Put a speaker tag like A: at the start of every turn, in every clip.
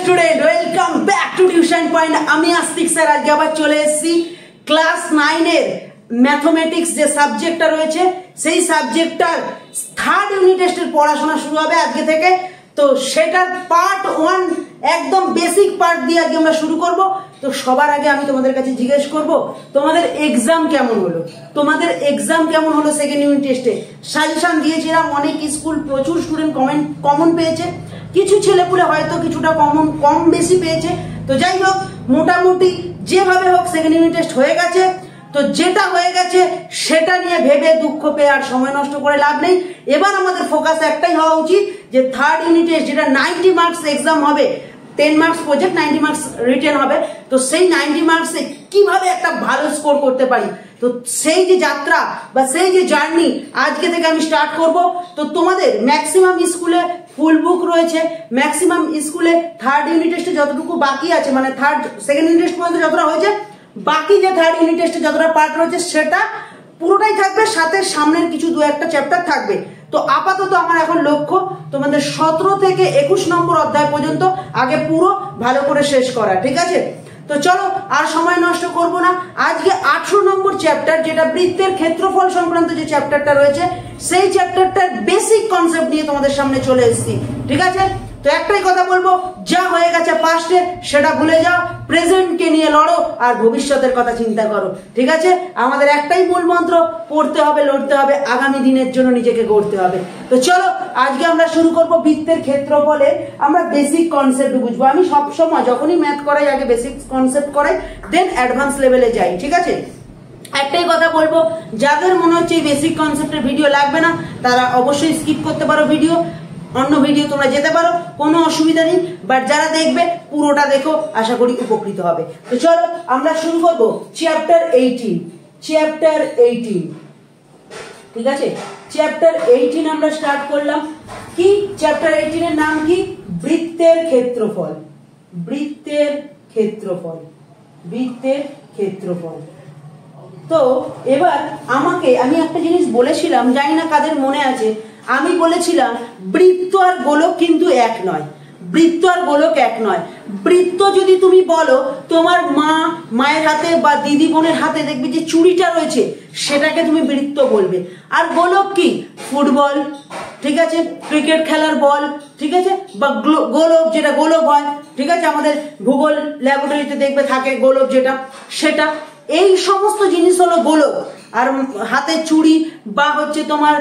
A: Student, welcome back to tuition point. আমি আস্তিক sir আজকে আবার চলে এসেছি ক্লাস 9 এর ম্যাথমেটিক্স যে সাবজেক্টটা রয়েছে সেই সাবজেক্টটার থার্ড ইউনিট টেস্টের পড়াশোনা শুরু হবে আজকে থেকে। তো সেটার পার্ট 1 একদম বেসিক পার্ট দিয়ে আজকে আমরা শুরু করব। তো সবার আগে আমি তোমাদের কাছে জিজ্ঞেস করব, তোমাদের এক্সাম কেমন হলো? তোমাদের এক্সাম কেমন হলো সেকেন্ড ইউনিট টেস্টে? সাজেশন দিয়েছিলাম, অনেক স্কুল প্রচুর স্টুডেন্ট কমন পেয়েছে, কিছু ছেলেপুলে হয়তো কিছুটা কম বেশি পেয়েছে। তো যাই হোক, মোটামুটি যেভাবে হোক সেকেন্ড ইউনিট টেস্ট হয়ে গেছে। তো যেটা হয়ে গেছে সেটা নিয়ে ভেবে দুঃখ পেয়ে আর সময় নষ্ট করে লাভ নেই। এবার আমাদের ফোকাস একটাই হওয়া উচিত যে থার্ড ইউনিট টেস্ট যেটা 90 মার্কস এক্সাম হবে, 10 মার্কস প্রজেক্ট, 90 মার্কস রিটেন হবে। তো সেই 90 মার্কসে কিভাবে একটা ভালো স্কোর করতে পারি, তো সেই যে যাত্রা বা সেই যে জার্নি আজকে থেকে আমি স্টার্ট করব। তো তোমাদের ম্যাক্সিমাম স্কুলে ফুল বুক রয়েছে, ম্যাক্সিমাম স্কুলে থার্ড ইউনিট টেস্টে যতটুকু বাকি আছে, মানে সেকেন্ড ইউনিট টেস্ট পর্যন্ত যতটা হয়েছে, বাকি যে থার্ড ইউনিট টেস্টে যতটা পার্ট রয়েছে সেটা পুরোটাই থাকবে, সাথে সামনের কিছু দু একটা চ্যাপ্টার থাকবে। তো আপাতত আমার এখন লক্ষ্য তোমাদের 17 থেকে 21 নম্বর অধ্যায় পর্যন্ত আগে পুরো ভালো করে শেষ করা, ঠিক আছে? তো চলো আর সময় নষ্ট করব না। আজকে 18 নম্বর চ্যাপ্টার, যেটা বৃত্তের ক্ষেত্রফল সংক্রান্ত যে চ্যাপ্টারটা রয়েছে, সেই চ্যাপ্টারটার বেসিক কনসেপ্ট নিয়ে তোমাদের সামনে চলে এসেছি, ঠিক আছে? তো একটাই কথা বলবো, যা হয়ে গেছে পাস্টে সেটা ভুলে যাও, প্রেজেন্টকে নিয়ে লড়ো আর ভবিষ্যতের কথা চিন্তা করো, ঠিক আছে? আমাদের একটাই মূল মন্ত্র, পড়তে হবে, লড়তে হবে, আগামী দিনের জন্য নিজেকে গড়তে হবে। তো চলো আজকে আমরা শুরু করব বৃত্তের ক্ষেত্রফলে আমরা বেসিক কনসেপ্ট বুঝবো। আমি সবসময় যখনই ম্যাথ করাই আগে বেসিক কনসেপ্ট করাই, দেন অ্যাডভান্স লেভেলে যাই, ঠিক আছে? একটাই কথা বলবো, যাদের মনে হচ্ছে এই বেসিক কনসেপ্টের ভিডিও লাগবে না তারা অবশ্যই স্কিপ করতে পারো ভিডিও, অন্য ভিডিও তোমরা যেতে পারো, কোনো অসুবিধা নেই। বাট যারা দেখবে পুরোটা দেখো, আশা করি উপকৃত হবে। তো চলো আমরা শুরু করবো চ্যাপ্টার 18, ঠিক আছে? চ্যাপ্টার 18 আমরা স্টার্ট করলাম। কি চ্যাপ্টার 18 এর নাম কি? বৃত্তের ক্ষেত্রফল। তো এবার আমি একটা জিনিস বলেছিলাম, জানি না কাদের মনে আছে, আমি বলেছিলাম বৃত্ত আর গোলক কিন্তু এক নয়। বৃত্ত যদি তুমি বলো, তোমার মায়ের হাতে বা দিদি বোনের হাতে দেখবে যে চুড়িটা রয়েছে, সেটাকে তুমি বৃত্ত বলবে। আর গোলক কি? ফুটবল, ঠিক আছে, ক্রিকেট খেলার বল, ঠিক আছে, বা গোলক যেটা গোলক হয়, ঠিক আছে, আমাদের ভূগোল ল্যাবরেটরিতে দেখবে থাকে গোলক যেটা, সেটা। এই সমস্ত জিনিস হলো গোলক। আর হাতে চুড়ি বা হচ্ছে তোমার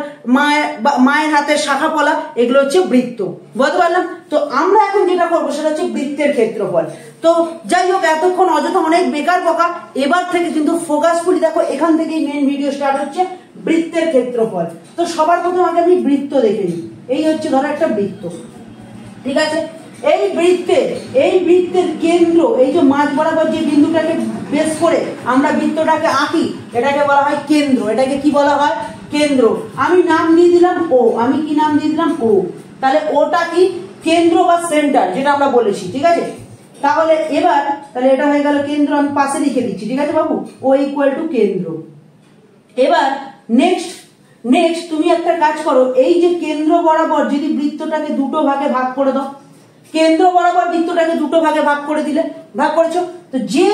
A: মায়ের হাতের শাখা পলা, এগুলো হচ্ছে বৃত্ত, বুঝতে পারলাম? তো আমরা এখন যেটা করবো সেটা হচ্ছে বৃত্তের ক্ষেত্রফল। তো যাই হোক, এতক্ষণ অযথা অনেক বেকার বকা, এবার থেকে কিন্তু ফোকাসফুলি দেখো, এখান থেকেই মেন ভিডিও স্টার্ট হচ্ছে বৃত্তের ক্ষেত্রফল। তো সবার প্রথমে আগে আমি বৃত্ত দেখে নিই। এই হচ্ছে ধরো একটা বৃত্ত, ঠিক আছে? এই বৃত্তের কেন্দ্র, এই যে মাঝ বরাবর যে বিন্দুটাকে বেস করে আমরা বৃত্তটাকে আঁকি, এটাকে বলা হয় কেন্দ্র। এটাকে কি বলা হয়? কেন্দ্র। আমি নাম দিয়ে দিলাম ও। আমি কি নাম দিয়ে দিলাম? ও। তাহলে ওটা কি? কেন্দ্র বা সেন্টার, যেটা আমরা বলেছি, ঠিক আছে? তাহলে এটা হয়ে গেল কেন্দ্র, আমি পাশে লিখে দিচ্ছি, ঠিক আছে বাবু? ও ইকুয়াল টু কেন্দ্র। এবার নেক্সট তুমি একটা কাজ করো, এই যে কেন্দ্র বরাবর যদি বৃত্তটাকে দুটো ভাগে ভাগ করে দাও, কেন্দ্র বরাবর বৃত্তটাকে দুটো ভাগে ভাগ করে দিলে, ভাগ করেছো, তো যে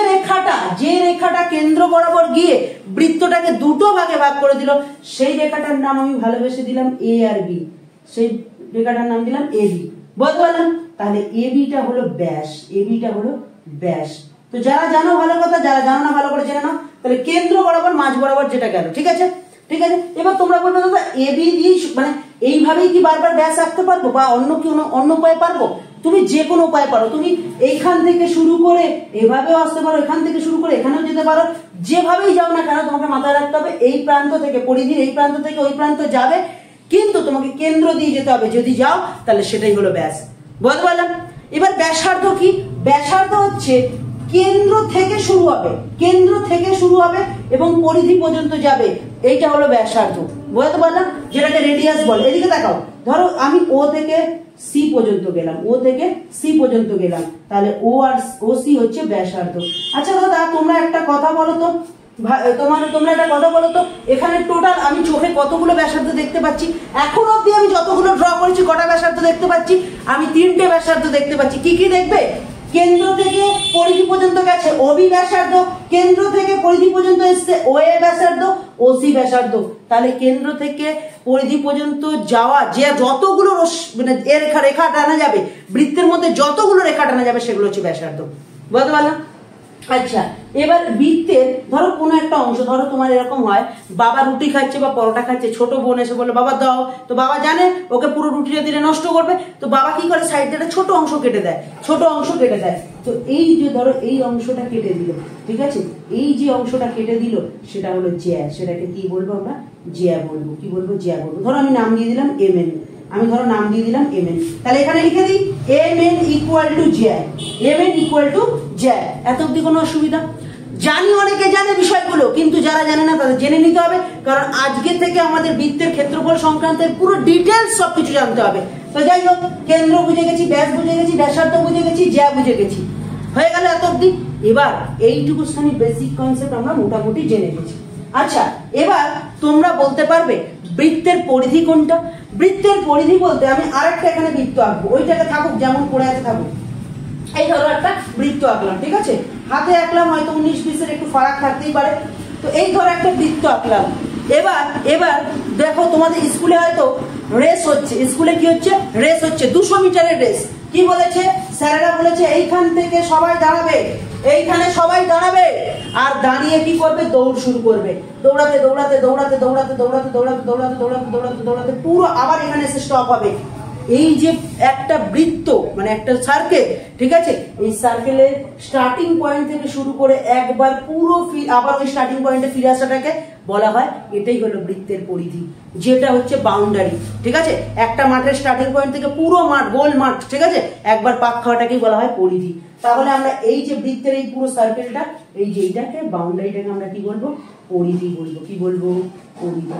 A: রেখাটা কেন্দ্র বরাবর গিয়ে বৃত্তটাকে দুটো ভাগে ভাগ করে দিল, সেই রেখাটার নাম আমি ভালোবেসে দিলাম এ আর বি। সেই রেখাটার নাম দিলাম এ বি, বুঝতে পারলাম? তাহলে এ বিটা হলো ব্যাস। তো যারা জানো ভালো কথা, যারা জানো না ভালো করে জেনে নাও। তাহলে কেন্দ্র বরাবর মাঝ বরাবর যেটা গেল, ঠিক আছে? এবার তোমরা বলবে দাদা এ বি দিয়ে মানে এইভাবেই কি বারবার ব্যাস রাখতে পারবো, বা অন্য উপায়ে পারবো? তুমি যে কোনো উপায় পারো। তুমি এইখান থেকে শুরু করে এভাবেও আসতে পারো, এখান থেকে শুরু করে এখানেও যেতে পারো। যেভাবেই যাও না কেন, তোমাকে মাথায় রাখতে হবে এই প্রান্ত থেকে, পরিধির এই প্রান্ত থেকে ওই প্রান্ত যাবে, কিন্তু তোমাকে কেন্দ্র দিয়ে যেতে হবে। যদি যাও তাহলে সেটাই হলো ব্যাস, বুঝতে পারলাম? এবার ব্যাসার্ধ কি? ব্যাসার্ধ হচ্ছে কেন্দ্র থেকে শুরু হবে এবং পরিধি পর্যন্ত যাবে, এইটা হলো ব্যাসার্ধ, বুঝতে পারলাম? যেটাকে রেডিয়াস বলে। এদিকে দেখাও, ধরো আমি ও থেকে সি পর্যন্ত গেলাম, তাহলে ও আর ও সি হচ্ছে ব্যাসার্ধ। আচ্ছা দাদা, তোমরা একটা কথা বলো তো, তোমরা একটা কথা বলো তো, এখানে টোটাল আমি চোখে কতগুলো ব্যাসার্ধ দেখতে পাচ্ছি? এখন অব্দি আমি যতগুলো ড্র করেছি কটা ব্যাসার্ধ দেখতে পাচ্ছি? আমি 3টে ব্যাসার্ধ দেখতে পাচ্ছি। কি কি দেখবে? কেন্দ্র থেকে পরিধি পর্যন্ত গেছে ওবি ব্যাসার্ধ, কেন্দ্র থেকে পরিধি পর্যন্ত এসছে ওএ ব্যাসার্ধ, ওসি ব্যাসার্ধ। তাহলে কেন্দ্র থেকে পরিধি পর্যন্ত যাওয়া যে যতগুলো মানে এর রেখা টানা যাবে, বৃত্তের মধ্যে যতগুলো রেখা টানা যাবে সেগুলো হচ্ছে ব্যাসার্ধ। বুঝতে পারলাম? আচ্ছা, এবার বৃত্তের ধরো কোনো একটা অংশ, ধরো তোমার এরকম হয় বাবা রুটি খাচ্ছে বা পরোটা খাচ্ছে, ছোট বোন এসে বললো বাবা দাও, তো বাবা জানে ওকে পুরো রুটিটা দিলে নষ্ট করবে, তো বাবা কি করে সাইড দিয়ে একটা ছোট অংশ কেটে দেয়, ছোট অংশ কেটে দেয়। তো এই যে ধরো এই অংশটা কেটে দিল, ঠিক আছে, এই যে অংশটা কেটে দিল সেটা হলো জ্যা, সেটাকে কি বলবো আমরা? জ্যা বলবো। কি বলবো? জ্যা বলবো। ধরো আমি নাম দিয়ে দিলাম এমএন, আমি ধরো নাম দিয়ে দিলাম এমএন, তাহলে এখানে লিখে দিই এমএন ইকুয়াল টু জ্যা, এমএন ইকুয়াল টু জ্যা। এত অব্দি কোনো অসুবিধা? জানি অনেকে জানে বিষয়গুলো, কিন্তু যারা জানে না তাদের জেনে নিতে হবে, কারণ আজকে থেকে আমাদের বৃত্তের ক্ষেত্রফল সংক্রান্ত পুরো ডিটেলস সবকিছু জানতে হবে। তো যাই হোক, কেন্দ্র বুঝে গেছি, ব্যাস বুঝে গেছি, ব্যাসার্ধ বুঝে গেছি, জ্যা বুঝে গেছি, হয়ে গেল এত অব্দি। এবার এইটুকু স্থানীয় বেসিক কনসেপ্ট আমরা মোটামুটি জেনে গেছি। আচ্ছা, এবার তোমরা বলতে পারবে বৃত্তের পরিধি কোনটা? বৃত্তের পরিধি বলতে আমি আরেকটা এখানে বৃত্ত আঁকবো, ওইটাকে থাকুক যেমন পড়ে আছে থাকুক। এই ধরো একটা বৃত্ত আঁকলাম, ঠিক আছে, হাতে আঁকলাম, হয়তো 19-20 একটু ফারাক থাকতেই পারে। তো এই ধরো একটা বৃত্ত আঁকলাম। এবার দেখো তোমাদের স্কুলে হয়তো রেস হচ্ছে, স্কুলে কি হচ্ছে? রেস হচ্ছে, 200 মিটারের রেস। কি বলেছে স্যারেরা? বলেছে এইখান থেকে সবাই দাঁড়াবে, এইখানে সবাই দাঁড়াবে, আর দাঁড়িয়ে কি করবে? দৌড় শুরু করবে, দৌড়াতে দৌড়াতে দৌড়াতে দৌড়াতে দৌড়াতে দৌড়াতে দৌড়াতে দৌড়াতে দৌড়াতে দৌড়াতে পুরো আবার এখানে এসে স্টপ হবে। এই যে একটা বৃত্ত মানে একটা সার্কেল, ঠিক আছে, এই সার্কেলের স্টার্টিং পয়েন্ট থেকে শুরু করে একবার পুরো আবার ওই স্টার্টিং পয়েন্টে ফিরে আসাটাকে বলা হয়, এটাই হলো বৃত্তের পরিধি, যেটা হচ্ছে বাউন্ডারি। ঠিক আছে, একটা মাঠের স্টার্টিং পয়েন্ট থেকে পুরো মাঠ, গোল মাঠ, ঠিক আছে, একবার পাক খাওয়াটাকেই বলা হয় পরিধি। তাহলে আমরা এই যে বৃত্তের এই পুরো সার্কেলটা, এই যে এইটাকে বাউন্ডারিটাকে আমরা কি বলবো? পরিধি বলবো। কি বলবো? পরিধি।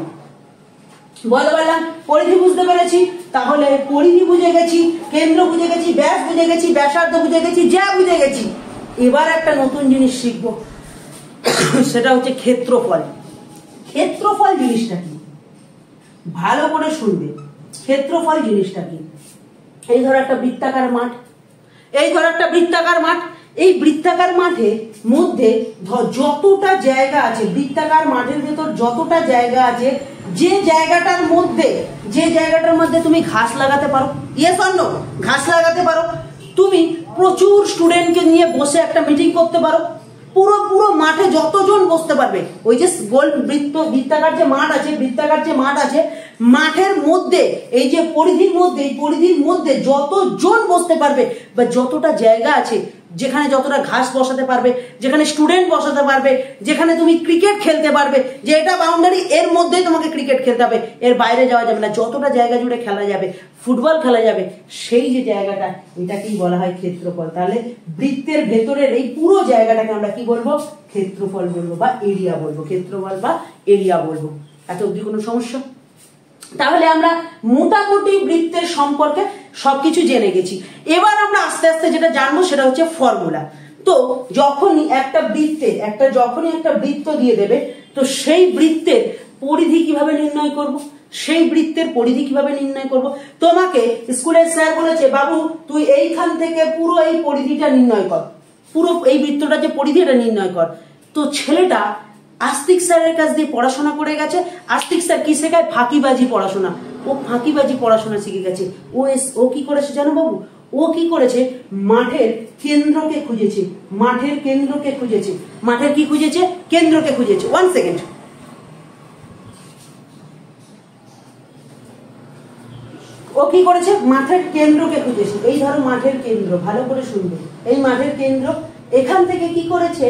A: বলতে পারলাম? পরিধি বুঝতে পেরেছি, তাহলে পরিধি বুঝে গেছি, কেন্দ্র বুঝে গেছি, ব্যাস বুঝে গেছি, ব্যাসার্ধ বুঝে গেছি, জ্যা বুঝে গেছি। এবার একটা নতুন জিনিস শিখবো, সেটা হচ্ছে ক্ষেত্রফল। ক্ষেত্রফল জিনিসটা কি? ভালো করে শুনবে। ক্ষেত্রফল জিনিসটা কি? এই ধরো একটা বৃত্তাকার মাঠ, এই ধরো একটা বৃত্তাকার মাঠ, এই বৃত্তাকার মাঠে মধ্যে যতটা জায়গা আছে, বৃত্তাকার মাঠের ভেতর যতটা জায়গা আছে, যে জায়গাটার মধ্যে তুমি ঘাস লাগাতে পারো, ইয়েস অর নো? ঘাস লাগাতে পারো, তুমি প্রচুর স্টুডেন্টকে নিয়ে বসে একটা মিটিং করতে পারো, পুরো মাঠে যতজন বসতে পারবে, ওই যে গোল বৃত্তাকার যে মাঠ আছে, মাঠের মধ্যে এই যে পরিধির মধ্যে যতজন বসতে পারবে বা যতটা জায়গা আছে, যেখানে যতটা ঘাস বসাতে পারবে, যেখানে স্টুডেন্ট বসাতে পারবে, যেখানে তুমি ক্রিকেট খেলতে পারবে, যে এটা বাউন্ডারি, এর মধ্যেই তোমাকে ক্রিকেট খেলতে হবে, এর বাইরে যাওয়া যাবে না, যতটা জায়গা জুড়ে খেলা যাবে, ফুটবল খেলা যাবে, সেই যে জায়গাটা, এটাকেই বলা হয় ক্ষেত্রফল। তাহলে বৃত্তের ভেতরের এই পুরো জায়গাটাকে আমরা কি বলবো? ক্ষেত্রফল বলবো বা এরিয়া বলবো। ক্ষেত্রফল বা এরিয়া বলবো। এত অবধি কোনো সমস্যা? তাহলে আমরা মোটামুটি বৃত্তের সম্পর্কে সবকিছু জেনে গেছি। এবার আমরা আস্তে আস্তে যেটা জানবো সেটা হচ্ছে ফর্মুলা। তো যখনই একটা বৃত্ত দিয়ে দেবে, তো সেই বৃত্তের পরিধি কিভাবে নির্ণয় করব? তোমাকে স্কুলের স্যার বলেছে, বাবু তুই এইখান থেকে পুরো এই পরিধিটা নির্ণয় কর, পুরো এই বৃত্তটা যে পরিধি এটা নির্ণয় কর। তো ছেলেটা আস্তিক স্যারের কাছ দিয়ে পড়াশোনা করে গেছে। আস্তিক স্যার কি শেখায়? ফাঁকিবাজি পড়াশোনা। ও ফাঁকিবাজি পড়াশোনা শিখে গেছে। ও কি করেছে জানো বাবু? ও কি করেছে? মাঠের কেন্দ্রকে খুঁজেছে। মাঠের কি খুঁজেছে? কেন্দ্রকে খুঁজেছে। 1 সেকেন্ড। ও কি করেছে? মাঠের কেন্দ্রকে খুঁজেছে। এই ধরো মাঠের কেন্দ্র, ভালো করে শুনবে, এই মাঠের কেন্দ্র, এখান থেকে কি করেছে?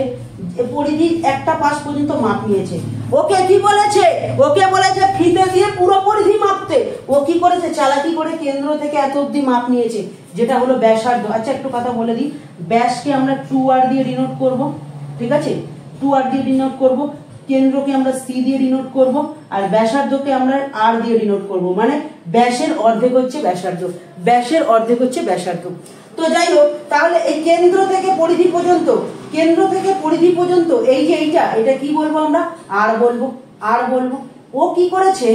A: পরিধির একটা পাশ পর্যন্ত মাপ নিয়েছে। ওকে কি বলেছে? ওকে বলেছে ফিতে দিয়ে পুরো পরিধি মাপতে। ও কি করেছে? চালাকি করে কেন্দ্র থেকে এত অবধি মাপ নিয়েছে, যেটা হলো ব্যাসার্ধ। আচ্ছা, একটু কথা বলে দিই, ব্যাসকে আমরা 2r দিয়ে ডিনোট করব, ঠিক আছে, 2r দিয়ে ডিনোট করব, কেন্দ্রকে আমরা c দিয়ে ডিনোট করব, আর ব্যাসার্ধকে আমরা r দিয়ে ডিনোট করব। মানে ব্যাসের অর্ধেক হচ্ছে ব্যাসার্ধ, তো যাই হোক, তাহলে এই কেন্দ্র থেকে পরিধি পর্যন্ত, কেন্দ্র থেকে পরিধি পর্যন্ত এই যে এটা কি বলবো আমরা, আর বলবো। ও কি করেছে,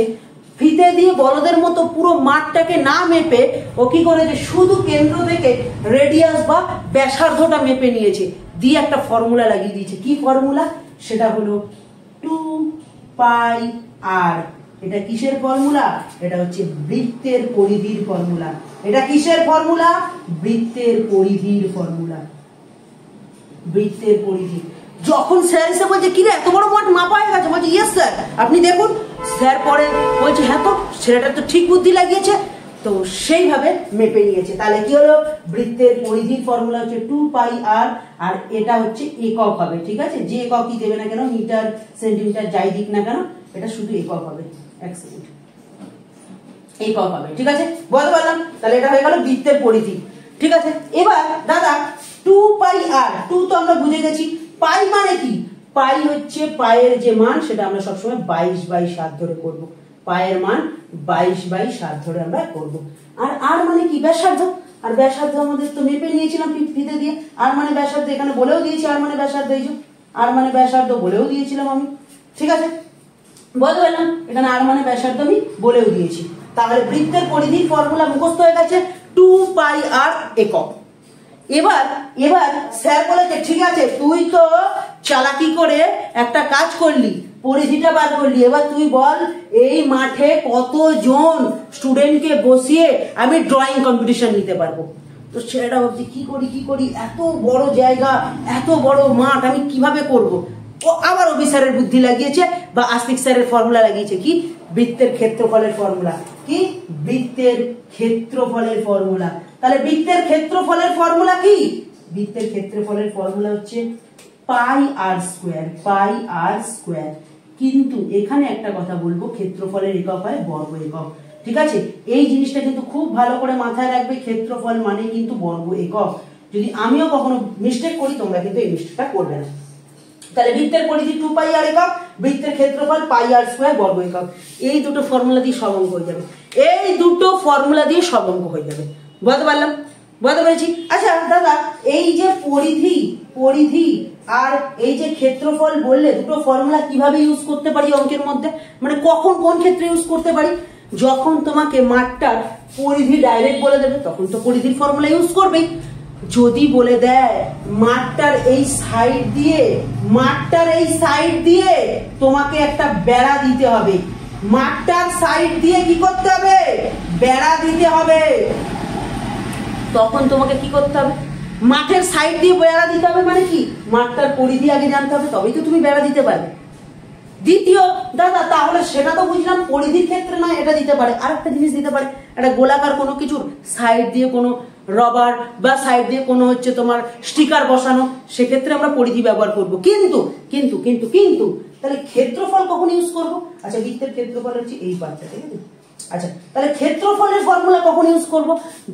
A: ফিতে দিয়ে বলদের মতো পুরো মাঠটাকে না মেপে ও কি করেছে, শুধু কেন্দ্র থেকে রেডিয়াস বা ব্যাসার্ধটা মেপে নিয়েছে, দিয়ে একটা ফর্মুলা লাগিয়ে দিয়েছে। কি ফর্মুলা? সেটা হলো 2πr। এটা কিসের ফর্মুলা? এটা হচ্ছে বৃত্তের পরিধির ফর্মুলা। এটা কিসের ফর্মুলা? বৃত্তের পরিধির ফর্মুলা। বৃত্তের পরিধি। যখন স্যার এসে বলছে কি রে এত বড় মাঠ মাপা হয়ে গেছে, বলছে ইয়েস স্যার। আপনি দেখুন, স্যার পরে বলছে হ্যাঁ তো ছেলেটা তো ঠিক বুদ্ধি লাগিয়েছে, তো সেইভাবে মেপে নিয়েছে। তাহলে কি হলো, বৃত্তের পরিধির ফর্মুলা হচ্ছে 2πr, আর এটা হচ্ছে একক হবে। ঠিক আছে, যে এককই দেবে না কেন, মিটার সেন্টিমিটার যাই দিক না কেন, এটা শুধু একক হবে। এক সেকেন্ড, একক হবে। ঠিক আছে, বলতে পারলাম। তাহলে এটা হয়ে গেল বৃত্তের পরিধি। ঠিক আছে, এবার দাদা 2πr, 2 তো আমরা বুঝে গেছি। পাই মানে কি? পাই হচ্ছে পায়ের যে মান, সেটা আমরা সবসময় 22/7 ধরে করব। পায়ের মান 22/7 ধরে আমরা করব। আর মানে কি? ব্যাসার্ধ। আর ব্যাসার্ধ আমাদের তো মেপে নিয়েছিলাম ফিতে দিয়ে। আর মানে ব্যাসার্ধ এখানে বলেও দিয়েছি, আর মানে ব্যাসার্ধ, এই যে আর মানে ব্যাসার্ধ বলেও দিয়েছিলাম আমি। ঠিক আছে, বলতে পারলাম, এখানে আর মানে ব্যাসার্ধ আমি বলেও দিয়েছি। তাহলে বৃত্তের পরিধির ফর্মুলা মুখস্থ হয়ে গেছে, 2πr একক। এবার স্যার বলেছে ঠিক আছে, তুই তো চালাকি করে একটা কাজ করলি, পরিধিটা বার করলি, এবার তুই বল এই মাঠে কতজন স্টুডেন্টকে বসিয়ে আমি ড্রয়িং কম্পিটিশন নিতে পারবো। তো ছেলেটা ভাবছে কি করি, এত বড় জায়গা, এত বড় মাঠ আমি কিভাবে করব। ও আবার অভি স্যারের বুদ্ধি লাগিয়েছে, বা আস্তিক স্যারের ফর্মুলা লাগিয়েছে। কি? বৃত্তের ক্ষেত্রফলের ফর্মুলা। কি? বৃত্তের ক্ষেত্রফলের ফর্মুলা। তাহলে বৃত্তের ক্ষেত্রফলের ফর্মুলা কি? বৃত্তের ক্ষেত্রফলের ফর্মুলা হচ্ছে πr²। কিন্তু এখানে একটা কথা বলবো, ক্ষেত্রফলের একক হয় বর্গ একক। ঠিক আছে, এই জিনিসটা কিন্তু খুব ভালো করে মাথায় রাখবে, ক্ষেত্রফল মানে কিন্তু বর্গ একক। যদি আমিও কখনো মিস্টেক করি, তোমরা কিন্তু এই মিস্টেকটা করবে না। তাহলে বৃত্তের পরিধি 2πr একক, বৃত্তের ক্ষেত্রফল πr² বর্গ একক। এই দুটো ফর্মুলা দিয়ে সব অঙ্ক হয়ে যাবে। বুঝতে পারলাম? বুঝতে পেরেছি? আচ্ছা দাদা, এই যে পরিধি আর এই যে ক্ষেত্রফল বললে, দুটো ফর্মুলা কিভাবে ইউজ করতে পারি অঙ্কের মধ্যে, মানে কখন কোন ক্ষেত্রে ইউজ করতে পারি? যখন তোমাকে মাঠটার পরিধি ডাইরেক্ট বলে দেবে, তখন তো পরিধির ফর্মুলা ইউজ করবেই। যদি বলে দেয় মাঠটার এই সাইড দিয়ে তোমাকে একটা বেড়া দিতে হবে, মাঠটার সাইড দিয়ে কি করতে হবে? বেড়া দিতে হবে। তখন তোমাকে কি করতে হবে? মাঠের সাইড দিয়ে বেড়া দিতে হবে। মানে কি? মাঠটার পরিধি আগে জানতে হবে, তবেই তো তুমি বেড়া দিতে পারবে। দ্বিতীয় দাদা, তাহলে সেটা তো বুঝলাম পরিধির ক্ষেত্রে নয়, এটা দিতে পারে। আর একটা জিনিস দিতে পারে, একটা গোলাকার কোনো কিছুর সাইড দিয়ে কোনো রবার বা সাইড দিয়ে কোনো হচ্ছে তোমার স্টিকার বসানো, সেক্ষেত্রে আমরা পরিধি ব্যবহার করব। কিন্তু তাহলে ক্ষেত্রফল কখন ইউজ করব? আচ্ছা, বৃত্তের ক্ষেত্রফল হচ্ছে এই পার্টটা, ঠিক আছে। আচ্ছা, তাহলে ক্ষেত্রফলের ফর্মুলা কখন ইউজ করব?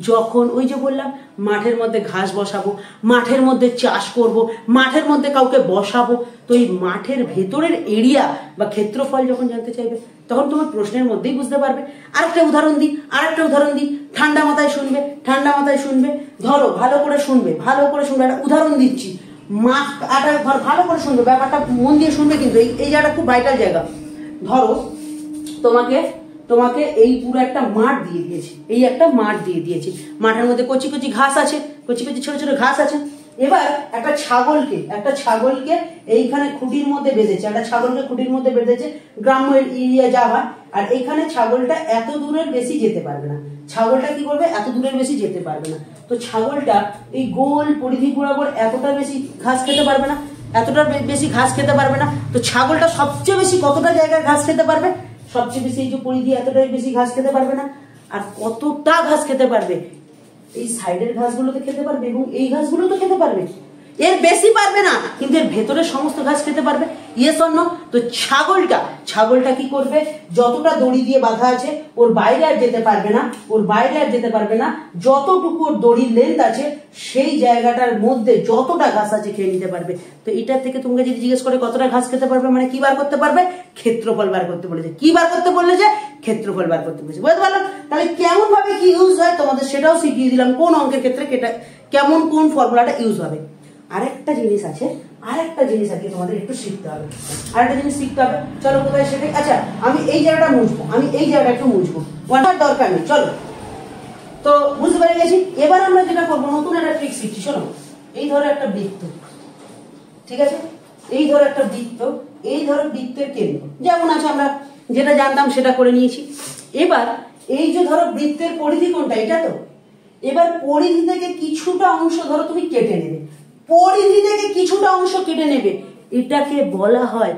A: যখন ওই যে বললাম মাঠের মধ্যে ঘাস বসাবো, মাঠের মধ্যে চাষ করব, মাঠের মধ্যে কাউকে বসাবো, তো এই মাঠের ভেতরের এরিয়া বা ক্ষেত্রফল যখন জানতে চাইবে, তখন তোমার প্রশ্নের মধ্যেই বুঝতে পারবে। আরেকটা উদাহরণ দিই, ঠান্ডা মাথায় শুনবে। ধরো ভালো করে শুনবে, একটা উদাহরণ দিচ্ছি। ভালো করে শুনবে, ব্যাপারটা মন দিয়ে শুনবে, কিন্তু এই জায়গাটা খুব ভাইটাল জায়গা। ধরো তোমাকে এই পুরো একটা মাঠ দিয়ে দিয়েছে, মাঠের মধ্যে কচি কচি ঘাস আছে, ছোট ছোট ঘাস আছে। এবার একটা ছাগলকে এইখানে খুঁটির মধ্যে বেঁধেছে, গ্রাম্য এরিয়া যা হয়। আর এইখানে ছাগলটা এত দূরের বেশি যেতে পারবে না। তো ছাগলটা এই গোল পরিধি বরাবর এতটা বেশি ঘাস খেতে পারবে না। তো ছাগলটা সবচেয়ে বেশি কতটা জায়গায় ঘাস খেতে পারবে? সবচেয়ে বেশি এই যে পরিধি এতটাই বেশি ঘাস খেতে পারবে না। আর কতটা ঘাস খেতে পারবে? এই সাইডের ঘাসগুলোতে খেতে পারবে এবং এই ঘাসগুলো তো খেতে পারবে, এর বেশি পারবে না, কিন্তু এর ভেতরের সমস্ত ঘাস খেতে পারবে। Yes or no? তো ছাগলটা কি করবে? যতটা দড়ি দিয়ে বাঁধা আছে ওর বাইরে আর যেতে পারবে না, যতটুকু ওর দড়ির লেন্থ আছে সেই জায়গাটার মধ্যে যতটা ঘাস আছে খেয়ে নিতে পারবে। তো এটা থেকে তোমাকে যদি জিজ্ঞেস করে কতটা ঘাস খেতে পারবে, মানে কি বার করতে পারবে? ক্ষেত্রফল বার করতে বলেছে। ক্ষেত্রফল বার করতে বলেছে। বুঝতে পারলাম? তাহলে কেমন ভাবে কি ইউজ হয় তোমাদের সেটাও শিখিয়ে দিলাম, কোন অঙ্কের ক্ষেত্রে কেমন কোন ফর্মুলাটা ইউজ হবে। আরেকটা জিনিস আছে তোমাদের একটু শিখতে হবে, আরেকটা জিনিস শিখতে হবে। চলো কোথায় সেটা, আচ্ছা আমি এই জায়গাটা মুছবো, একটু মুছবো, ওয়াটার দরকার নেই, চলো। তো বুঝতে পেরে গেছি। এবার আমরা যেটা করবো, নতুন একটা ট্রিক শিখছি। শোনো, এই ধরো একটা বৃত্ত, ঠিক আছে, এই ধরো একটা বৃত্ত, এই ধরো বৃত্তের কেন্দ্র যেমন আছে, আমরা যেটা জানতাম সেটা করে নিয়েছি। এবার এই যে ধরো বৃত্তের পরিধি কোনটা, এটা তো। এবার পরিধি থেকে কিছুটা অংশ ধরো তুমি কেটে নেবে, পরিধি থেকে কিছুটা অংশ কেটে নেবে, এটাকে বলা হয়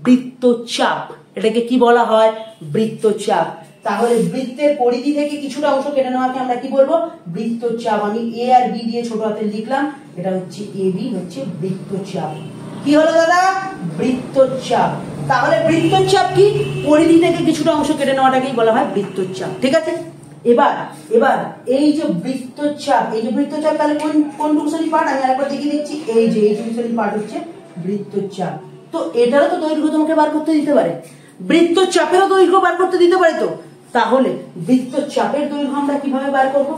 A: বৃত্তচাপ। এটাকে কি বলা হয়? বৃত্তচাপ। তাহলে বৃত্তের পরিধি থেকে কিছুটা অংশ কেটে নেওয়াকে আমরা কি বলবো? বৃত্তচাপ। আমি এ আর বি দিয়ে ছোট হাতে লিখলাম, এটা হচ্ছে এ বি, হচ্ছে বৃত্তচাপ। কি হলো দাদা? বৃত্তচাপ। তাহলে বৃত্তচাপ কি? পরিধি থেকে কিছুটা অংশ কেটে নেওয়াটাকেই বলা হয় বৃত্তচাপ, ঠিক আছে। এবার এই যে বৃত্তচাপ, তাহলে কোন টুকসানি পার্ট আমি আরেকবার দেখিয়ে দিচ্ছি। এই যে এই টুকসানি পার্ট হচ্ছে বৃত্তচাপ। তো এটারও তো দৈর্ঘ্য তোমাকে বার করতে দিতে পারে, বৃত্তচাপেরও দৈর্ঘ্য বার করতে দিতে পারে। তো তাহলে বৃত্তচাপের দৈর্ঘ্য আমরা কিভাবে বার করব?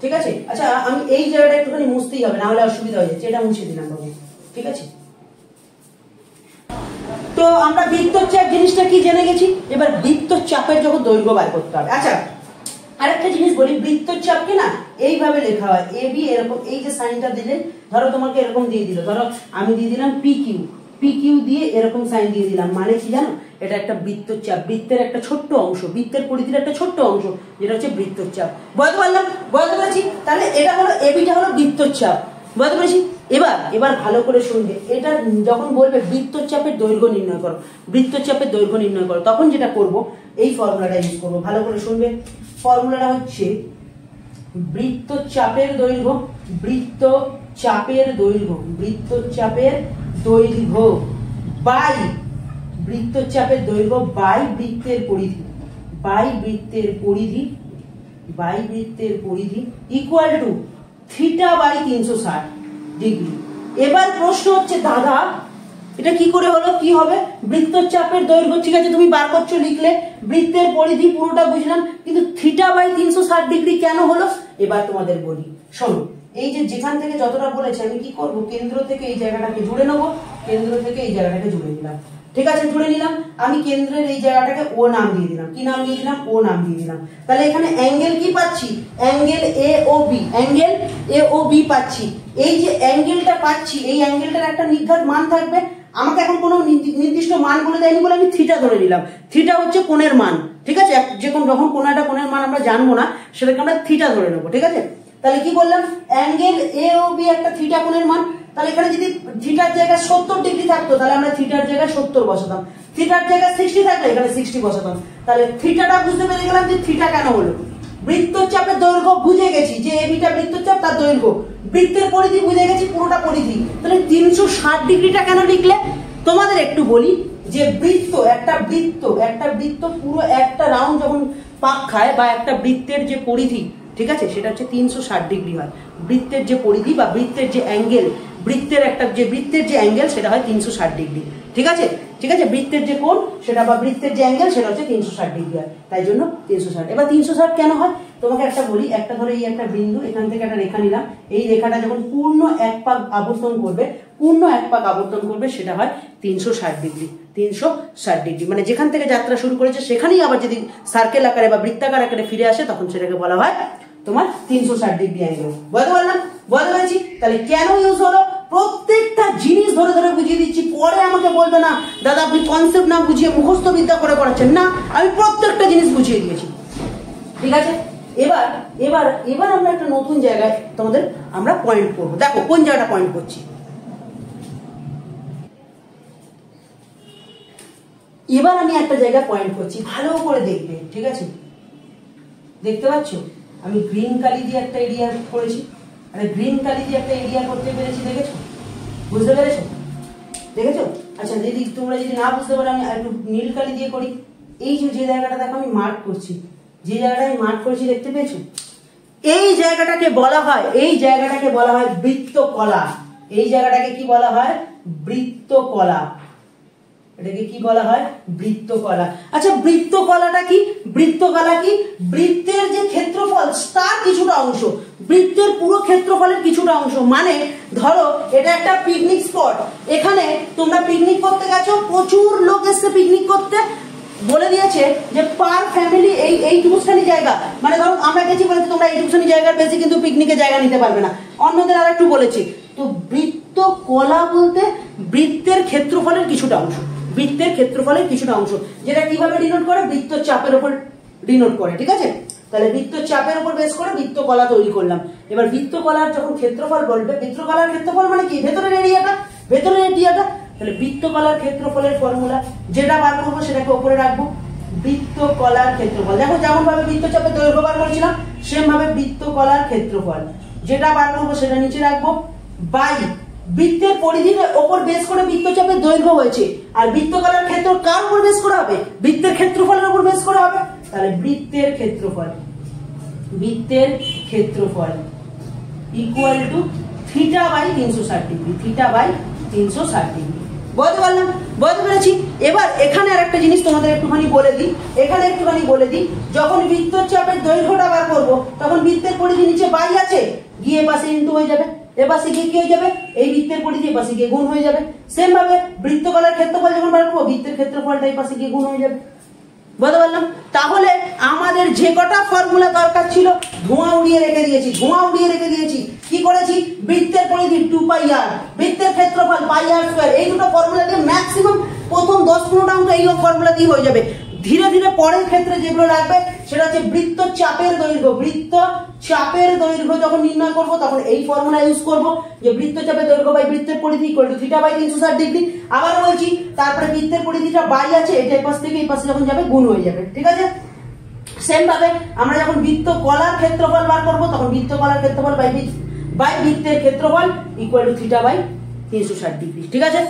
A: ঠিক আছে। আচ্ছা আমি এই জায়গাটা একটুখানি মুছতেই হবে, না হলে অসুবিধা হয়ে যাচ্ছে, এটা মুছে দিলাম বাবু, ঠিক আছে। তো আমরা বৃত্তচাপ জিনিসটা কি জেনে গেছি। এবার বৃত্তচাপের যখন দৈর্ঘ্য বার করতে হবে। আচ্ছা আরেকটা জিনিস বলি, বৃত্তচাপকে না এইভাবে লেখা হয়, এ বি, এরকম এই যে সাইনটা দিলেন, ধরো তোমাকে এরকম দিয়ে দিল, ধরো আমি দিয়ে দিলাম পি কিউ দিয়ে এরকম সাইন দিয়ে দিলাম, মানে কি জানো? এটা একটা বৃত্তচাপ, বৃত্তের একটা ছোট্ট অংশ, বৃত্তের পরিধির একটা ছোট্ট অংশ, যেটা হচ্ছে বৃত্তচাপ। বলতে পারছি। তাহলে এটা হলো এবিটা হলো বৃত্তচাপ, বুঝতে পেরেছি। এবার ভালো করে শুনবে, এটা যখন বলবে বৃত্তচাপের দৈর্ঘ্য নির্ণয় করো, তখন যেটা করব এই ফর্মুলাটা ইউজ করবো। ভালো করে শুনবে, ফর্মুলাটা হচ্ছে বৃত্তচাপের দৈর্ঘ্য বাই বৃত্তের পরিধি equal to theta by 360 degree. এবার প্রশ্ন হচ্ছে দাদা এটা কি করে হলো, কি হবে? বৃত্তচাপের দৈর্ঘ্য ঠিক আছে তুমি বার করছো, লিখলে, বৃত্তের পরিধি পুরোটা বুঝলাম, কিন্তু থিটা বাই 360 ডিগ্রি কেন হলো? এবার তোমাদের বলি, শোনো, এই যে যেখান থেকে যতটা বলেছে আমি কি করব, কেন্দ্র থেকে এই জায়গাটাকে জুড়ে নেবো, জুড়ে নিলাম, ঠিক আছে, জুড়ে নিলাম। আমি কেন্দ্রের এই জায়গাটাকে ও নাম দিয়ে দিলাম, কি নাম দিয়ে দিলাম? ও নাম দিয়ে দিলাম। তাহলে এখানে অ্যাঙ্গেল কি পাচ্ছি? অ্যাঙ্গেল এ ও বি পাচ্ছি। এই যে অ্যাঙ্গেলটা পাচ্ছি, এই অ্যাঙ্গেলটার একটা নির্ধারিত মান থাকবে। আমাকে এখন কোনো নির্দিষ্ট মান বলে দেয়নি বলে আমি থিটা ধরে নিলাম। থিটা হচ্ছে কোণের মান, ঠিক আছে। যখন কোনো একটা কোণের মান আমরা জানবো না, সেটাকে আমরা থিটা ধরে নেবো, ঠিক আছে। তাহলে কি বললাম? অ্যাঙ্গেল এ ও বি একটা থিটা কোণের মান। তাহলে এখানে যদি থিটার জায়গায় 70 ডিগ্রি থাকতো, তাহলে আমরা থিটার জায়গায় 70 বসাতাম। থিটার জায়গায় 60 থাকলে এখানে 60 বসাতাম। তাহলে থিটাটা বুঝতে পেরে গেলাম যে থিটা কেন হলো। বৃত্তচাপের দৈর্ঘ্য বুঝে গেছি যে এবিটা বৃত্তচাপ, তার দৈর্ঘ্য। বৃত্তের পরিধি বুঝে গেছি, পুরোটা পরিধি। তাহলে 360 ডিগ্রিটা কেন লিখলে? তোমাদের একটু বলি যে একটা বৃত্ত পুরো একটা রাউন্ড যখন পাক খায়, বা একটা বৃত্তের যে পরিধি, ঠিক আছে, সেটা হচ্ছে 360 ডিগ্রি হয়। বৃত্তের যে পরিধি বা বৃত্তের যে অ্যাঙ্গেল, বৃত্তের যে অ্যাঙ্গেল সেটা হয় 360 ডিগ্রি, ঠিক আছে। বৃত্তের যে কোণ সেটা বা বৃত্তের যে অ্যাঙ্গেল সেটা হচ্ছে 360 ডিগ্রি হয়, তাই জন্য 360। এবার 360 কেন হয় তোমাকে একটা বলি, একটা ধরো এই একটা বিন্দু, এখান থেকে একটা রেখা নিলাম, এই রেখাটা যখন পূর্ণ এক পাক আবর্তন করবে সেটা হয় 360 ডিগ্রি। 360 ডিগ্রি মানে যেখান থেকে যাত্রা শুরু করেছে সেখানেই আবার যদি সার্কেল আকারে বা বৃত্তাকার আকারে ফিরে আসে, তখন সেটাকে বলা হয় তোমার 360 ডিগ্রি অ্যাঙ্গেল। বলতে পেরেছি। তাহলে কেন ইউজ হলো, প্রত্যেকটা জিনিস ধরে ধরে বুঝিয়ে দিচ্ছি। পরে আমাকে বলবে না দাদা আপনি কনসেপ্ট না বুঝিয়ে মুখস্থ বিদ্যা করে পড়াচ্ছেন, না, আমি প্রত্যেকটা জিনিস বুঝিয়ে দিয়েছি, ঠিক আছে। এবার আমরা একটা নতুন জায়গায় আমরা পয়েন্ট করবো। দেখো কোন জায়গাটা পয়েন্ট করছি। এবার আমি একটা জায়গায় পয়েন্ট করছি, ভালো করে দেখবে, ঠিক আছে। দেখতে পাচ্ছ আমি গ্রিন কালি দিয়ে একটা এরিয়া করেছি, করতে পেরেছি, দেখেছো? বুঝতে পেরেছো? আচ্ছা যদি তোমরা না বুঝতে পারো, আমি একটু নীল কালি দিয়ে করি। এই যে জায়গাটা দেখো আমি মার্ক করছি, দেখতে পেয়েছো? এই জায়গাটাকে বলা হয় বৃত্তকলা। এই জায়গাটাকে কি বলা হয়? বৃত্তকলা। এটাকে কি বলা হয়? বৃত্তকলা। আচ্ছা বৃত্তকলাটা কি? বৃত্তকলা কি? বৃত্তের যে ক্ষেত্রফল তার কিছুটা অংশ, বৃত্তের পুরো ক্ষেত্রফলের কিছুটা অংশ। মানে ধরো এটা একটা পিকনিক স্পট, এখানে তোমরা পিকনিক করতে গেছো, প্রচুর লোক এসছে পিকনিক করতে, বলে দিয়েছে যে পার ফ্যামিলি এইটুকুখানি জায়গা, মানে ধরো আমরা গেছি বলেছি তোমরা এইটুকুখানি জায়গার বেশি কিন্তু পিকনিকের জায়গা নিতে পারবে না, অন্যদের আর একটু বলেছি। তো বৃত্তকলা বলতে বৃত্তের ক্ষেত্রফলের কিছুটা অংশ, বৃত্তের ক্ষেত্রফলের কিছুটা অংশ, যেটা কিভাবে ডিনোট করে? বৃত্তর চাপের উপর ডিনোট করে, ঠিক আছে? তাহলে বৃত্তর চাপের উপর বেস করে বৃত্তকলা তৈরি করলাম। এবার বৃত্তকলার যখন ক্ষেত্রফল বলবে, বৃত্তকলার ক্ষেত্রফল মানে কি? ভেতরের এরিয়াটা, ভেতরের এরিয়াটা। তাহলে বৃত্তকলার ক্ষেত্রফলের ফর্মুলা যেটা বার করবো সেটাকে উপরে রাখবো, বৃত্তকলার ক্ষেত্রফল। দেখো যেমন ভাবে বৃত্তচাপের দৈর্ঘ্য বার করেছিলাম সেম ভাবে বৃত্তকলার ক্ষেত্রফল যেটা বার করবো সেটা নিচে রাখবো, বাই বৃত্তের পরিধির উপর বেস করে বৃত্তচাপের দৈর্ঘ্য হয়েছে, আর বৃত্তকলার ক্ষেত্র কার উপর বেস করা হবে? বৃত্তের ক্ষেত্রফলের উপর বেস করা হবে। তাহলে বৃত্তের ক্ষেত্রফল, বৃত্তের ক্ষেত্রফল equal to theta by 360 degree, theta by 360 degree. বলতে পারলাম? বলতে পেরেছি? এবার এখানে আর একটা জিনিস তোমাদের একটুখানি বলে দিই, এখানে একটুখানি বলে দিই, যখন বৃত্তচাপের দৈর্ঘ্যটা বার করবো তখন বৃত্তের পরিধি নিচে বাই আছে, গিয়ে পাশে ইন্টু হয়ে যাবে, এপাশে গিয়ে কি হয়ে যাবে? এই বৃত্তের পরিধি এপাশে গিয়ে গুণ হয়ে যাবে। সেম ভাবে বৃত্তকলার ক্ষেত্রফল যখন বার করবো বৃত্তের ক্ষেত্রফলটা এই পাশে গিয়ে গুণ হয়ে যাবে। বুঝতে পারলাম? তাহলে আমাদের যে কটা ফর্মুলা দরকার ছিল ধোঁয়া উড়িয়ে রেখে দিয়েছি, ধোঁয়া উড়িয়ে রেখে দিয়েছি। কি করেছি? বৃত্তের পরিধি 2πr, বৃত্তের ক্ষেত্রফল πr², এই দুটো ফর্মুলা দিয়ে ম্যাক্সিমাম প্রথম 10-15টা অঙ্ক এই ফর্মুলা দিয়ে হয়ে যাবে। ধীরে ধীরে পরের ক্ষেত্রে যেগুলো লাগবে সেটা হচ্ছে বৃত্তচাপের দৈর্ঘ্য, বৃত্তচাপের দৈর্ঘ্য যখন নির্ণয় করব তখন এই ফর্মুলা ইউজ করব, যে বৃত্তচাপের দৈর্ঘ্য বাই বৃত্তের পরিধি equal to theta by 360 degree. আবার বলছি, তারপরে বৃত্তের পরিধিটা বাই আছে, এটা এই পাশ থেকে এই পাশে যখন যাবে গুণ হয়ে যাবে, ঠিক আছে? সেম ভাবে আমরা যখন বৃত্তকলার ক্ষেত্রফল বার করব তখন বৃত্তকলার ক্ষেত্রফল বাই বৃত্তের ক্ষেত্রফল equal to theta by 360 degree, ঠিক আছে?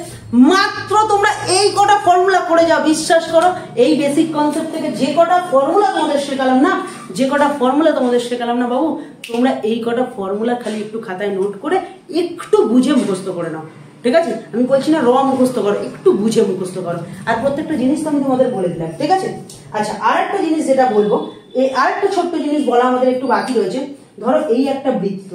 A: মাত্র তোমরা এই কটা ফর্মুলা পড়ে যাও, বিশ্বাস করো এই বেসিক কনসেপ্ট থেকে যে কটা ফর্মুলা তোমাদের শেখালাম না, যে কটা ফর্মুলা তোমাদের শেখালাম না বাবু, তোমরা এই কটা ফর্মুলা খালি একটু খাতায় নোট করে একটু বুঝে মুখস্থ করে নাও, ঠিক আছে? আমি বলছি না র মুখস্থ করো, একটু বুঝে মুখস্থ করো। আর প্রত্যেকটা জিনিস তো আমি তোমাদের বলে দিলাম, ঠিক আছে? আচ্ছা আরেকটা জিনিস যেটা বলবো, এই আরেকটা ছোট্ট জিনিস বলা আমাদের একটু বাকি রয়েছে। ধরো এই একটা বৃত্ত,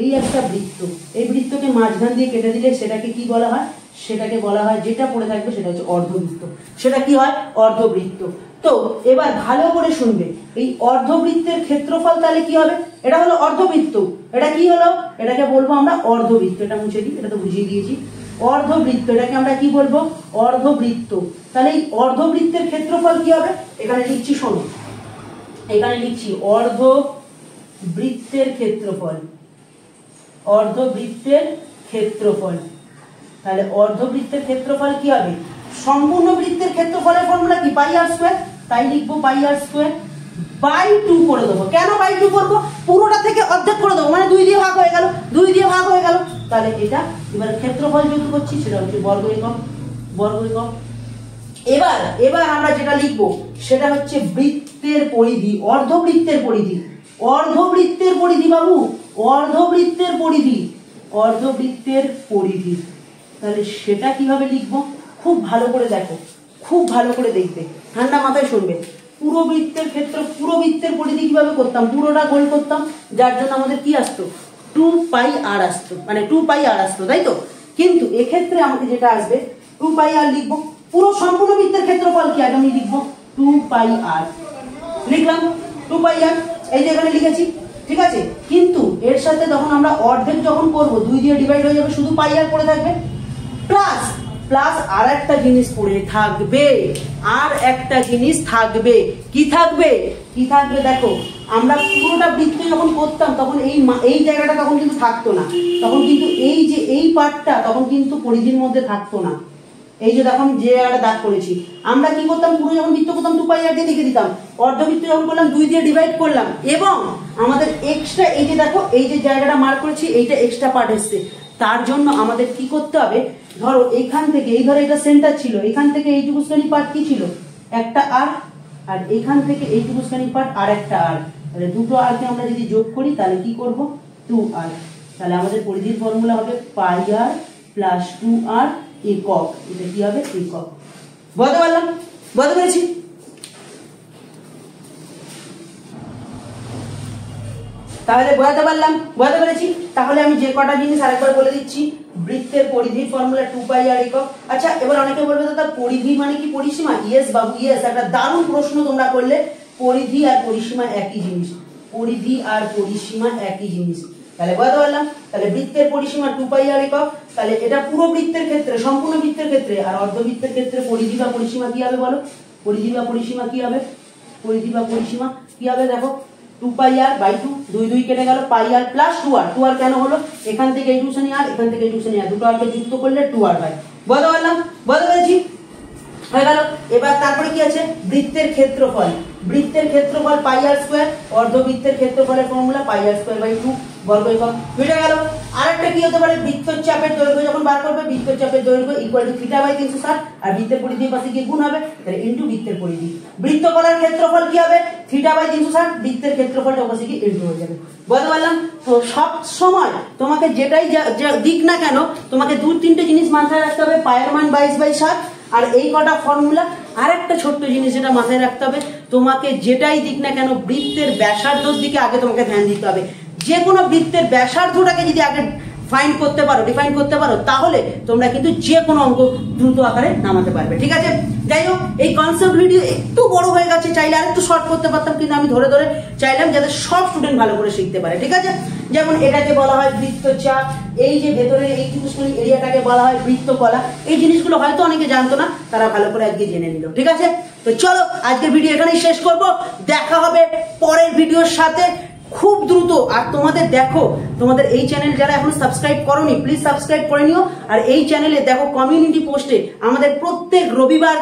A: এই একটা বৃত্ত, এই বৃত্তকে মাঝখান দিয়ে কেটে দিলে সেটাকে কি বলা হয়? সেটাকে বলা হয়, যেটা পড়ে থাকবে সেটা হচ্ছে অর্ধবৃত্ত। সেটা কি হয়? অর্ধবৃত্ত। তো এবার ভালো করে শুনবে, এই অর্ধবৃত্তের ক্ষেত্রফল তাহলে কি হবে? এটা হলো অর্ধবৃত্ত, এটা কি হলো? এটাকে বলবো আমরা অর্ধবৃত্ত। এটা মুছে দিই, এটা তো বুঝিয়ে দিয়েছি। অর্ধবৃত্ত, এটাকে আমরা কি বলবো? অর্ধবৃত্ত। তাহলে এই অর্ধবৃত্তের ক্ষেত্রফল কি হবে? এখানে লিখছি, শোনো, এখানে লিখছি অর্ধবৃত্তের ক্ষেত্রফল, অর্ধবৃত্তের ক্ষেত্রফল। তাহলে অর্ধবৃত্তের ক্ষেত্রফল কি হবে? সম্পূর্ণ বৃত্তের ক্ষেত্রফলের ফর্মুলা কি? πr², তাই লিখবো πr² বাই 2 করে দেবো। কেন বাই 2 করবো? পুরোটা থেকে অর্ধেক করে দেবো, মানে 2 দিয়ে ভাগ হয়ে গেল, 2 দিয়ে ভাগ হয়ে গেল। তাহলে এটা এবার ক্ষেত্রফল যেহেতু করছি সেটা হচ্ছে বর্গ একক, বর্গ একক। এবার আমরা যেটা লিখবো সেটা হচ্ছে বৃত্তের পরিধি, অর্ধবৃত্তের পরিধি, অর্ধবৃত্তের পরিধি বাবু, অর্ধবৃত্তের পরিধি, অর্ধবৃত্তের পরিধি। তাহলে সেটা কিভাবে লিখবো? খুব ভালো করে দেখো, খুব ভালো করে দেখবে, ঠান্ডা মাথায় শুনবে। পুরো বৃত্তের ক্ষেত্রে পুরো বৃত্তের পরিধি কিভাবে করতাম? পুরোটা গোল করতাম, যার জন্য আমাদের কি আসতো? 2πr আসতো, মানে 2πr আসতো, তাই তো? কিন্তু এক্ষেত্রে আমাকে যেটা আসবে 2πr লিখবো। পুরো সম্পূর্ণ বৃত্তের ক্ষেত্রফল কি আগে আমি লিখবো? 2πr লিখলাম, 2πr এই যে এখানে লিখেছি, ঠিক আছে? কিন্তু এর সাথে যখন আমরা অর্ধেক যখন করবো 2 দিয়ে ডিভাইড হয়ে যাবে, শুধু πr পড়ে থাকবে, প্লাস প্লাস আর একটা জিনিস পড়ে থাকবে, আর একটা জিনিস থাকবে। কি থাকবে? কি থাকবে? দেখো আমরা পুরোটা বৃত্ত যখন করতাম তখন এই জায়গাটা তখন কিন্তু থাকতো না, তখন কিন্তু এই যে এই পার্টটা তখন কিন্তু পরিধির মধ্যে থাকতো না। এই যে দেখো আমি যে একটা দাগ করেছি, আমরা কি করতাম? পুরো যখন বৃত্ত করতাম 2πr দিয়ে লিখে দিতাম, অর্ধবৃত্ত যখন করলাম 2 দিয়ে ডিভাইড করলাম, এবং আমাদের এক্সট্রা এই যে দেখো এই যে জায়গাটা মার্ক করেছি এইটা এক্সট্রা পার্ট এসছে। তার জন্য আমাদের কি করতে হবে? ধরো এইখান থেকে, এই ধরো এটা সেন্টার ছিল, এখান থেকে এইটুকু শ্রেণী পার্ট কি ছিল? একটা আর, আর এইখান থেকে এইটুকু শ্রেণী পার্ট আর একটা আর। তাহলে দুটো আর কে আমরা যদি যোগ করি তাহলে কি করব? 2r। তাহলে আমাদের পরিধির ফর্মুলা হবে πr + 2r একক। এটা কি হবে? একক। বলতে পারলাম? বলতে পেরেছি? তাহলে বোঝাতে পারলাম? বলতে পেরেছি? তাহলে আমি যে কটা জিনিস আরেকবার বলে দিচ্ছি। বৃত্তের পরিধির ফর্মুলা 2πr একক। আচ্ছা, এবার অনেকে বলবে দাদা পরিধি মানে কি পরিসীমা? ইয়েস বাবু, ইয়েস। একটা দারুণ প্রশ্ন তোমরা করলে। পরিধি আর পরিসীমা একই জিনিস। পরিধি আর পরিসীমা একই জিনিস। তাহলে বলতে পারলাম? তাহলে বৃত্তের পরিসীমা 2πr একক। তাহলে এটা পুরো বৃত্তের ক্ষেত্রে, সম্পূর্ণ বৃত্তের ক্ষেত্রে। আর অর্ধবৃত্তের ক্ষেত্রে পরিধি বা পরিসীমা কি হবে বলো? পরিধি বা পরিসীমা কি হবে? পরিধি বা পরিসীমা কি হবে দেখো? 2πr/2, 2 2 কেটে গেল, πr প্লাস 2r। 2r কেন হলো? এখান থেকে এই টুসানি আর এখান থেকে এই টুসানি আর, দুটো আরকে যুক্ত করলে 2r হয়। বলতে পারলাম? বলতে পেরেছি? হয়ে গেল। এবার তারপরে কি আছে? বৃত্তের ক্ষেত্রফল। বৃত্তের ক্ষেত্রফল πr²। অর্ধবৃত্তের ক্ষেত্রফলের ফর্মুলা πr²/2 বর্গ একক। বুঝে গেল? আরেকটা কি হতে পারে? বৃত্তচাপের দৈর্ঘ্য যখন বার করবে, বৃত্তচাপের দৈর্ঘ্য ইকুয়াল টু θ/360, আর বৃত্তের পরিধির পাশে গিয়ে গুণ হবে, তাহলে ইনটু বৃত্তের পরিধি। বৃত্তকলার ক্ষেত্রফল কি হবে? θ/360, বৃত্তের ক্ষেত্রফলটা পাশে গিয়ে ইনটু হয়ে যাবে। বলতে পারলাম? তো সব সময় তোমাকে যেটাই দিক না কেন, তোমাকে 2-3টে জিনিস মাথায় রাখতে হবে। পায়ের মান 22/7, আর এই কটা ফর্মুলা। আর একটা ছোট্ট জিনিস যেটা মাথায় রাখতে হবে, তোমাকে যেটাই দিক না কেন বৃত্তের ব্যাসার্ধর দিকে আগে তোমাকে ধ্যান দিতে হবে। যে কোনো বৃত্তের ব্যাসার্ধটাকে যদি আগে ফাইন্ড করতে পারো, ডিফাইন করতে পারো, তাহলে তোমরা কিন্তু যে কোনো অঙ্ক দ্রুত আকারে নামাতে পারবে। ঠিক আছে? যাই হোক, এই কনসেপ্ট ভিডিও একটু বড় হয়ে গেছে, চাইলে আর একটু শর্ট করতে পারতাম, কিন্তু আমি ধরে ধরে চাইলাম যাতে সব স্টুডেন্ট ভালো করে শিখতে পারে। ঠিক আছে? যেমন এটাকে বলা হয় বৃত্তচাপ, এই যে ভেতরের এই এরিয়াটাকে বলা হয় বৃত্তকলা। এই জিনিসগুলো হয়তো অনেকে জানতো না, তারা ভালো করে আজকে জেনে নিল। ঠিক আছে? তো চলো আজকের ভিডিও এখানেই শেষ করব। দেখা হবে পরের ভিডিওর সাথে খুব দ্রুত। আর তোমাদের দেখো, তোমাদের এই চ্যানেল যারা এখন সাবস্ক্রাইব করোনি, প্লিজ সাবস্ক্রাইব করে নিও। আর এই চ্যানেলে দেখো কমিউনিটি পোস্টে আমাদের প্রত্যেক রবিবার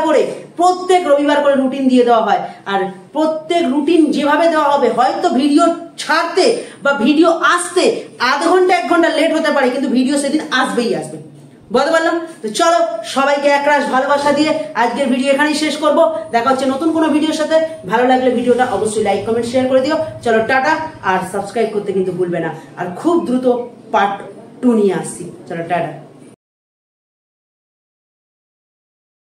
A: করে রুটিন দিয়ে দেওয়া হয়। আর প্রত্যেক রুটিন যেভাবে দেওয়া হবে, হয়তো ভিডিও ছাড়তে বা ভিডিও আসতে আধ ঘন্টা 1 ঘন্টা লেট হতে পারে, কিন্তু ভিডিও সেদিন আসবেই আসবে। বলতে পারলাম? তো চলো সবাইকে একরাশ ভালোবাসা দিয়ে আজকের ভিডিও এখানেই শেষ করব। দেখা হচ্ছে নতুন কোনো ভিডিওর সাথে। ভালো লাগলে ভিডিওটা অবশ্যই লাইক কমেন্ট শেয়ার করে দিও। চলো টাটা। আর সাবস্ক্রাইব করতে কিন্তু ভুলবে না। আর খুব দ্রুত পার্ট 2 নিয়ে আসছি। চলো টাটা।